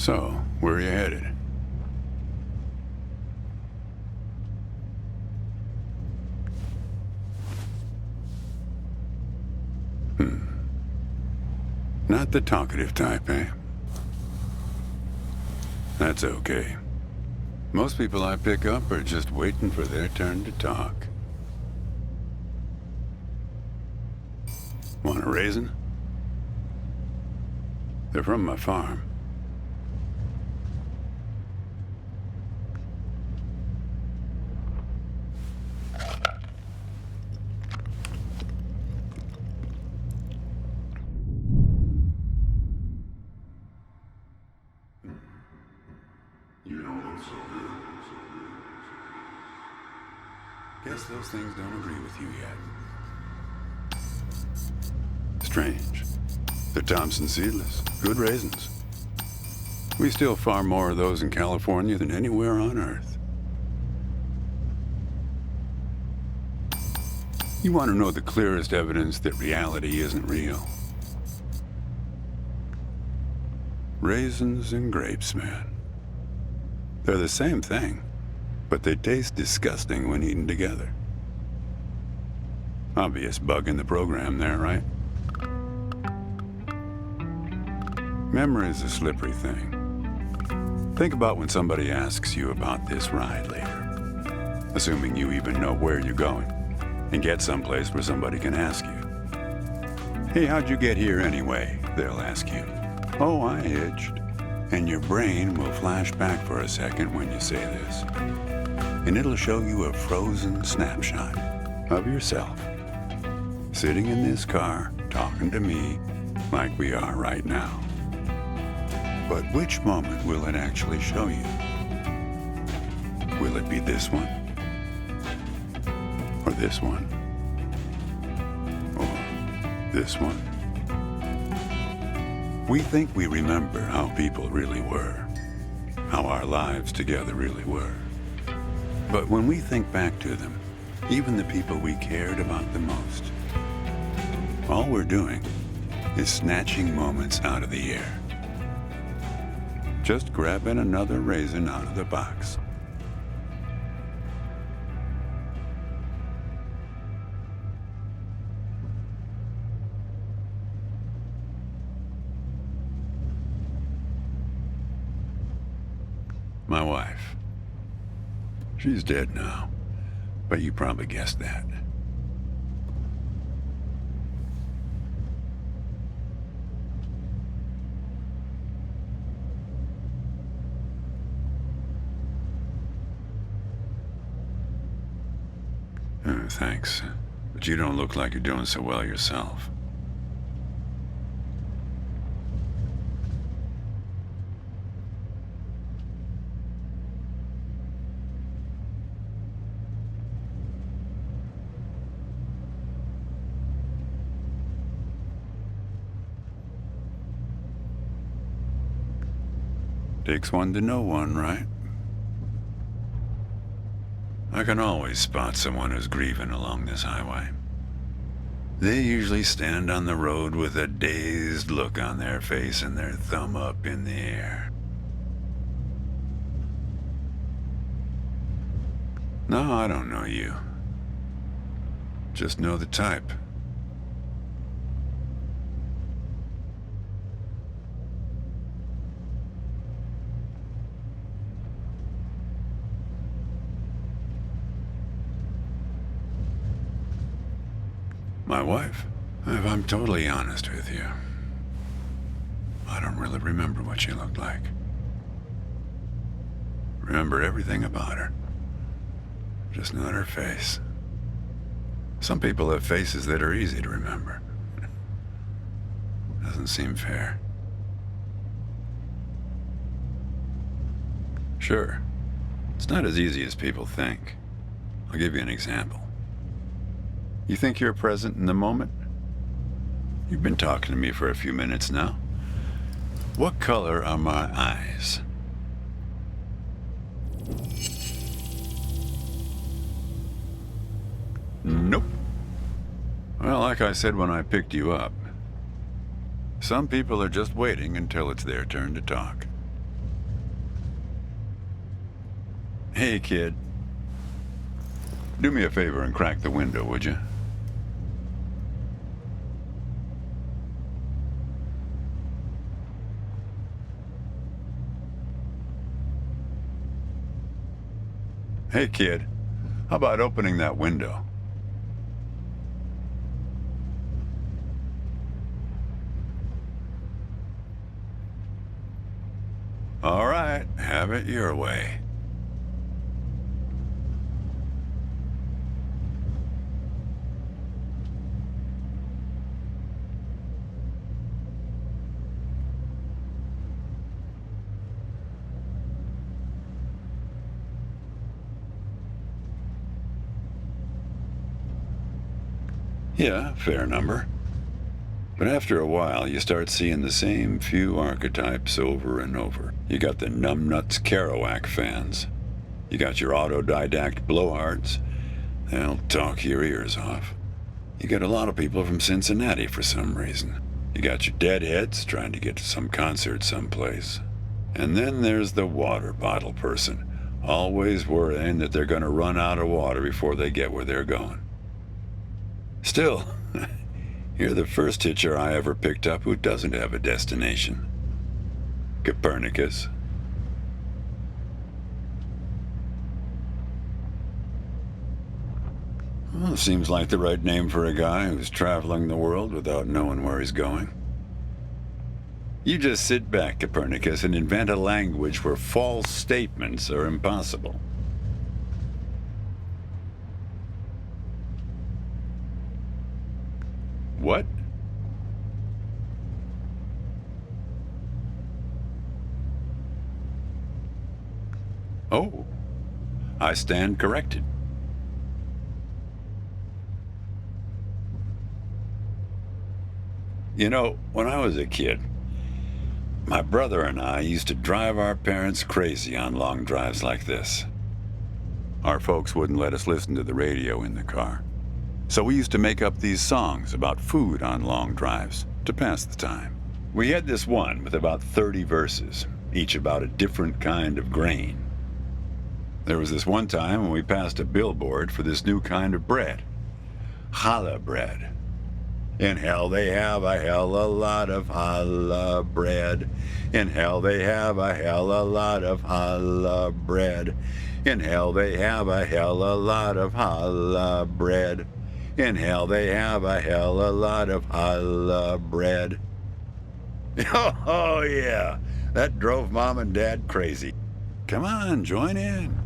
So, where are you headed? Not the talkative type, eh? That's okay. Most people I pick up are just waiting for their turn to talk. Want a raisin? They're from my farm. You don't look so good. Guess those things don't agree with you yet. Strange. They're Thompson seedless. Good raisins. We still farm more of those in California than anywhere on Earth. You want to know the clearest evidence that reality isn't real? Raisins and grapes, man. They're the same thing, but they taste disgusting when eaten together. Obvious bug in the program there, right? Memory's a slippery thing. Think about when somebody asks you about this ride later, assuming you even know where you're going, and get someplace where somebody can ask you. Hey, how'd you get here anyway? They'll ask you. Oh, I hitched. And your brain will flash back for a second when you say this. And it'll show you a frozen snapshot of yourself, sitting in this car, talking to me like we are right now. But which moment will it actually show you? Will it be this one? Or this one? Or this one? We think we remember how people really were, how our lives together really were. But when we think back to them, even the people we cared about the most, all we're doing is snatching moments out of the air. Just grabbing another raisin out of the box. My wife. She's dead now, but you probably guessed that. Thanks, but you don't look like you're doing so well yourself. Takes one to know one, right? I can always spot someone who's grieving along this highway. They usually stand on the road with a dazed look on their face and their thumb up in the air. No, I don't know you. Just know the type. My wife, if I'm totally honest with you, I don't really remember what she looked like. Remember everything about her, just not her face. Some people have faces that are easy to remember. Doesn't seem fair. Sure, it's not as easy as people think. I'll give you an example. You think you're present in the moment? You've been talking to me for a few minutes now. What color are my eyes? Nope. Well, like I said when I picked you up, some people are just waiting until it's their turn to talk. Hey, kid. Do me a favor and crack the window, would you? Hey, kid. How about opening that window? All right, have it your way. Yeah, fair number. But after a while, you start seeing the same few archetypes over and over. You got the numbnuts Kerouac fans. You got your autodidact blowhards. They'll talk your ears off. You get a lot of people from Cincinnati for some reason. You got your deadheads trying to get to some concert someplace. And then there's the water bottle person, always worrying that they're going to run out of water before they get where they're going. Still, you're the first hitcher I ever picked up who doesn't have a destination. Copernicus. Well, seems like the right name for a guy who's traveling the world without knowing where he's going. You just sit back, Copernicus, and invent a language where false statements are impossible. What? Oh, I stand corrected. You know, when I was a kid, my brother and I used to drive our parents crazy on long drives like this. Our folks wouldn't let us listen to the radio in the car. So we used to make up these songs about food on long drives to pass the time. We had this one with about 30 verses, each about a different kind of grain. There was this one time when we passed a billboard for this new kind of bread, challah bread. In hell they have a hell a lot of challah bread. In hell they have a hell a lot of challah bread. In hell they have a hell a lot of challah bread. In hell they have a hell a lot of challah bread. Oh yeah, that drove Mom and Dad crazy. Come on, join in.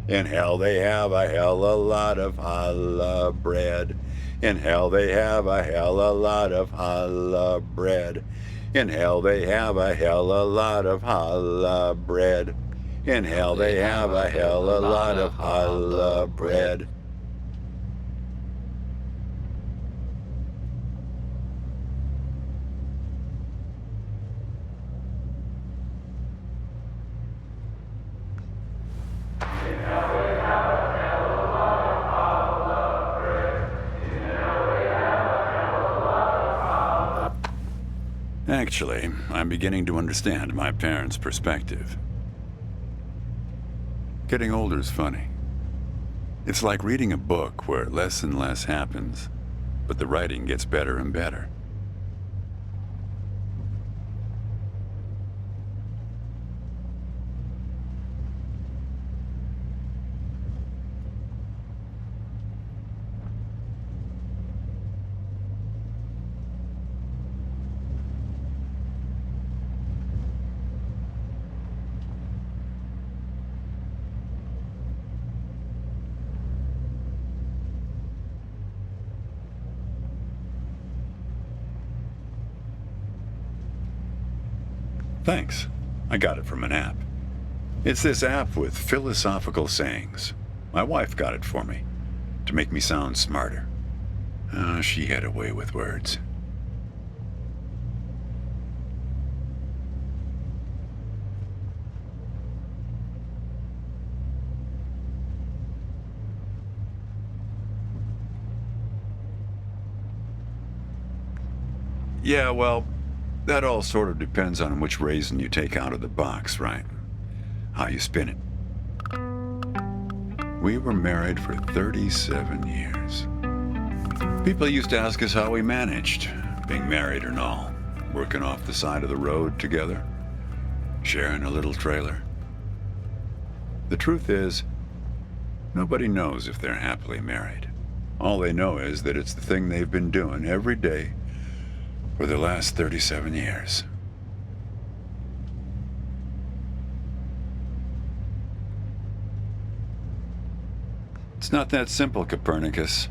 In hell they have a hell a lot of challah bread. In hell they have a hell a lot of challah bread. In hell they have a hell a lot of challah bread. In hell they have a hell a lot of challah bread. Actually, I'm beginning to understand my parents' perspective. Getting older is funny. It's like reading a book where less and less happens, but the writing gets better and better. Thanks. I got it from an app. It's this app with philosophical sayings. My wife got it for me, to make me sound smarter. Oh, she had a way with words. Yeah, well, that all sort of depends on which raisin you take out of the box, right? How you spin it. We were married for 37 years. People used to ask us how we managed, being married and all, working off the side of the road together, sharing a little trailer. The truth is, nobody knows if they're happily married. All they know is that it's the thing they've been doing every day for the last 37 years. It's not that simple, Copernicus.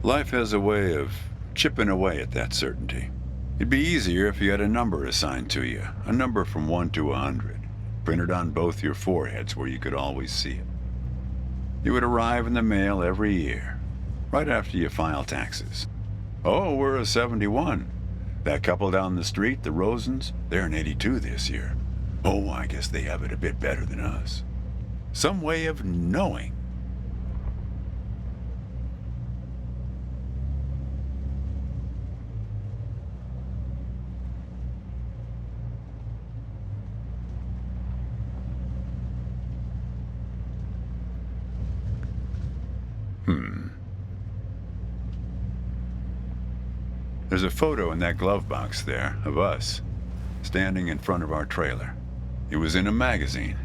Life has a way of chipping away at that certainty. It'd be easier if you had a number assigned to you, a number from 1 to 100, printed on both your foreheads where you could always see it. It would arrive in the mail every year, right after you file taxes. Oh, we're a 71. That couple down the street, the Rosens, they're an 82 this year. Oh, I guess they have it a bit better than us. Some way of knowing. There's a photo in that glove box there of us, standing in front of our trailer. It was in a magazine.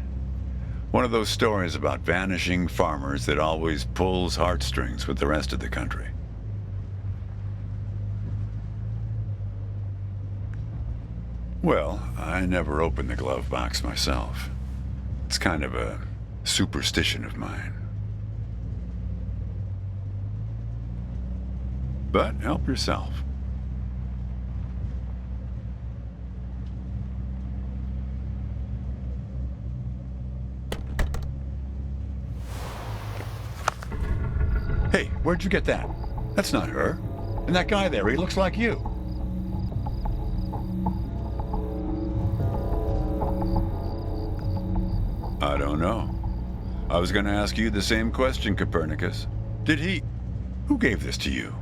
One of those stories about vanishing farmers that always pulls heartstrings with the rest of the country. Well, I never opened the glove box myself. It's kind of a superstition of mine. But help yourself. Hey, where'd you get that? That's not her. And that guy there, he looks like you. I don't know. I was going to ask you the same question, Copernicus. Who gave this to you?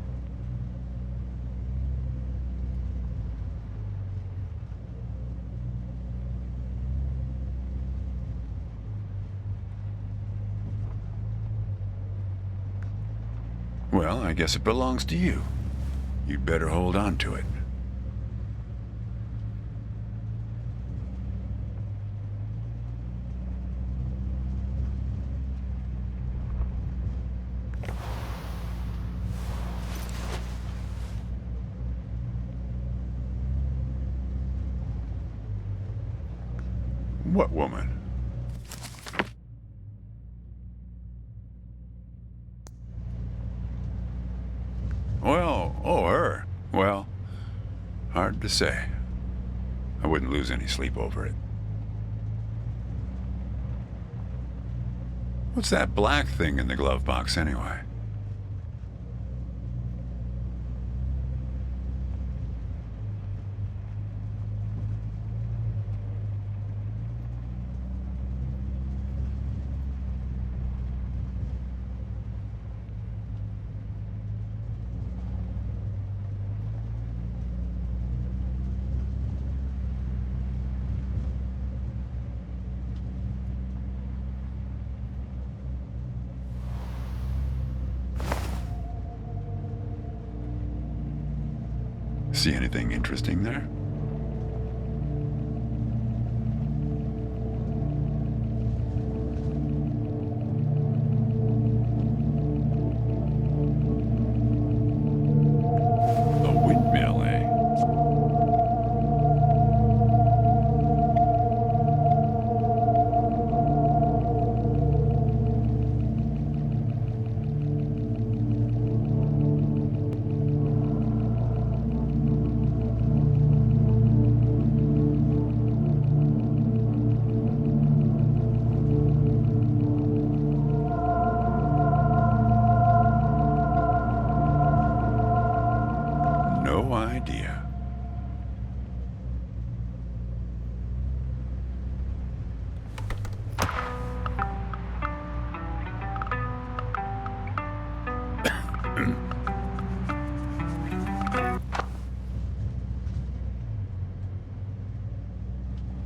Well, I guess it belongs to you. You'd better hold on to it. What woman? Her. Well, hard to say. I wouldn't lose any sleep over it. What's that black thing in the glove box anyway? See anything interesting there? A windmill, eh? No idea.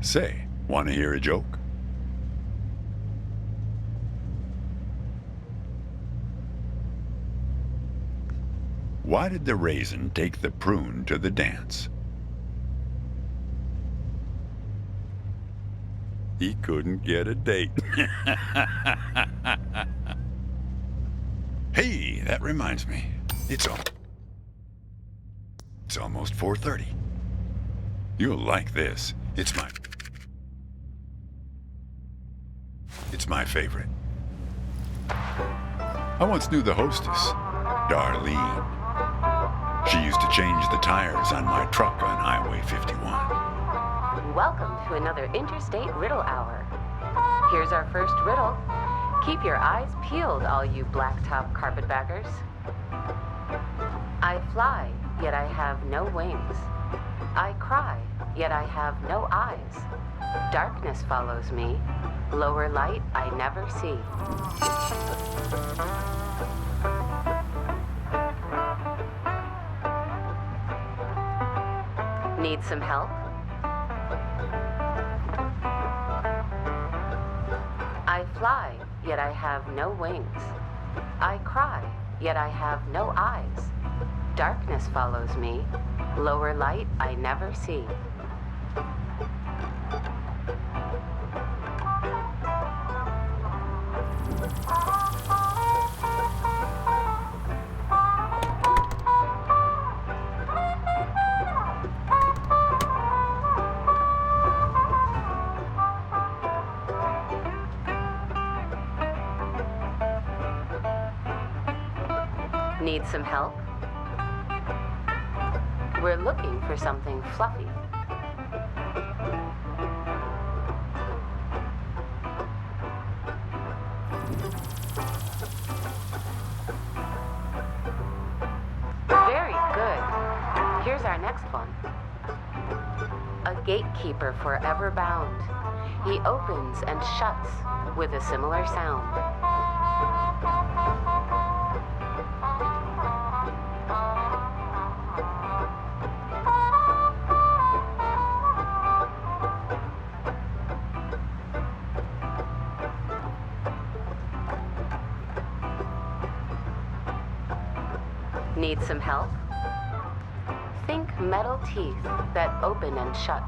Say, want to hear a joke? Why did the raisin take the prune to the dance? He couldn't get a date. Hey, that reminds me. It's almost 4:30. You'll like this. It's my favorite. I once knew the hostess, Darlene. She used to change the tires on my truck on Highway 51. Welcome to another Interstate Riddle Hour. Here's our first riddle. Keep your eyes peeled, all you blacktop carpetbaggers. I fly, yet I have no wings. I cry, yet I have no eyes. Darkness follows me. Lower light I never see. Need some help? I fly, yet I have no wings. I cry, yet I have no eyes. Darkness follows me. Lower light I never see. Need some help? We're looking for something fluffy. Very good. Here's our next one. A gatekeeper forever bound. He opens and shuts with a similar sound. Need some help? Think metal teeth that open and shut.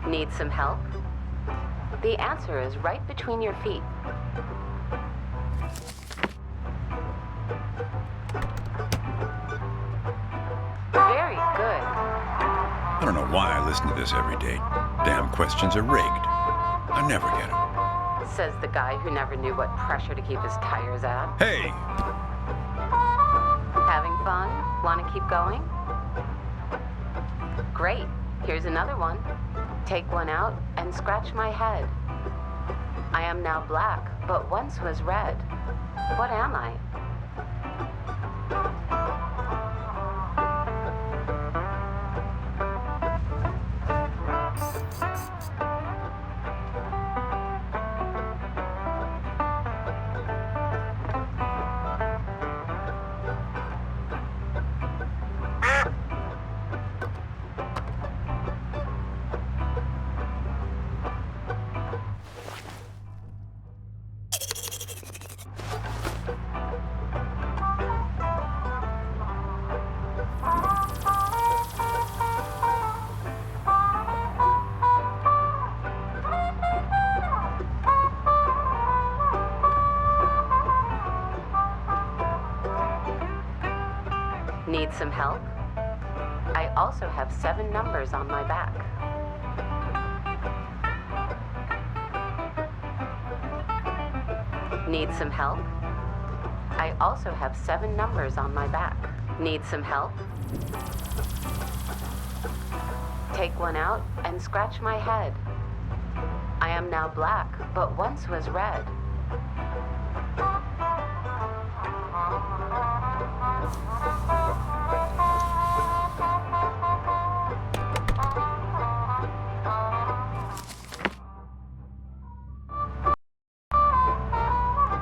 Need some help? The answer is right between your feet. Very good. I don't know why I listen to this every day. Damn questions are rigged. I never get them. Says the guy who never knew what pressure to keep his tires at. Hey! Having fun? Want to keep going? Great. Here's another one. Take one out and scratch my head. I am now black, but once was red. What am I? Need some help? I also have 7 numbers on my back. Need some help? I also have 7 numbers on my back. Need some help? Take one out and scratch my head. I am now black, but once was red.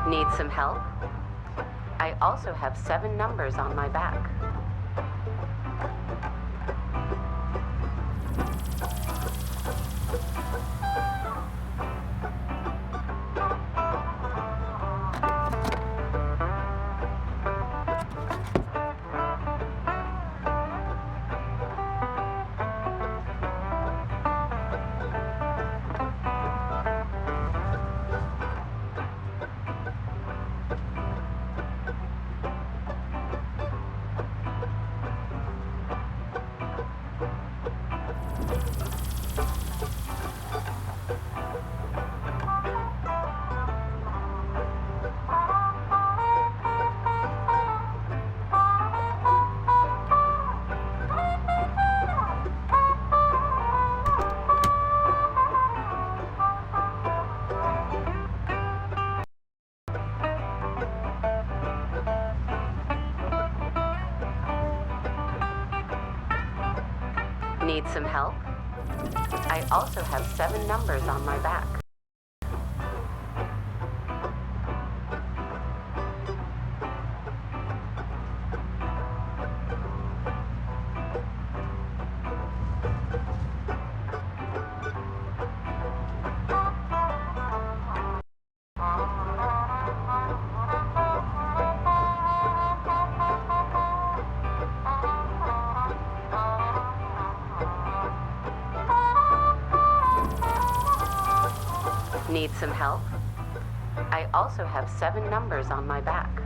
Need some help? I also have 7 numbers on my back. Need some help? I also have 7 numbers on my back. Need some help? I also have 7 numbers on my back.